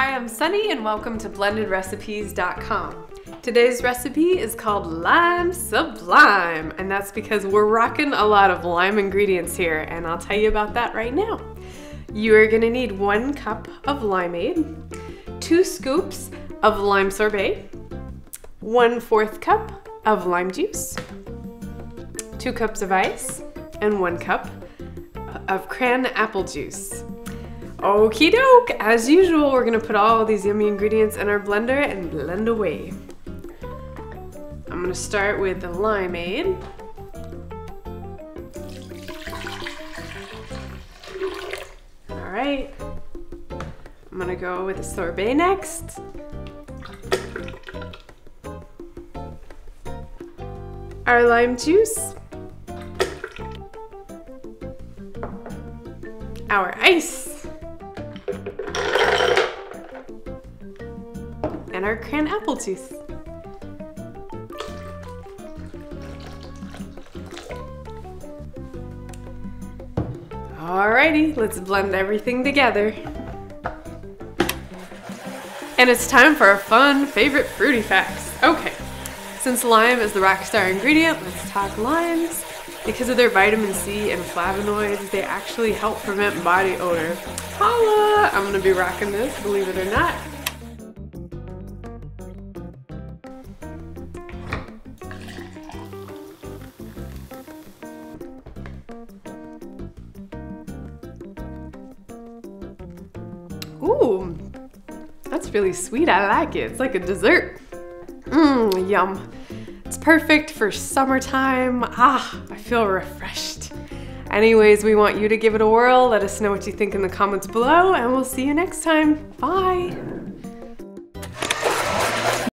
Hi, I'm Sunny and welcome to blendedrecipes.com. Today's recipe is called Lime Sublime, and that's because we're rocking a lot of lime ingredients here, and I'll tell you about that right now. You are gonna need 1 cup of limeade, 2 scoops of lime sorbet, 1/4 cup of lime juice, 2 cups of ice, and 1 cup of cran apple juice. Okie doke! As usual, we're gonna put all these yummy ingredients in our blender and blend away. I'm gonna start with the limeade. All right. I'm gonna go with the sorbet next. Our lime juice. Our ice. And our cran apple juice. Alrighty, let's blend everything together. And it's time for our fun favorite fruity facts. Okay, since lime is the rock star ingredient, let's talk limes. Because of their vitamin C and flavonoids, they actually help prevent body odor. Holla! I'm gonna be rocking this, believe it or not. Ooh, that's really sweet. I like it. It's like a dessert. Yum. It's perfect for summertime. I feel refreshed. Anyways, we want you to give it a whirl. Let us know what you think in the comments below, and we'll see you next time. Bye.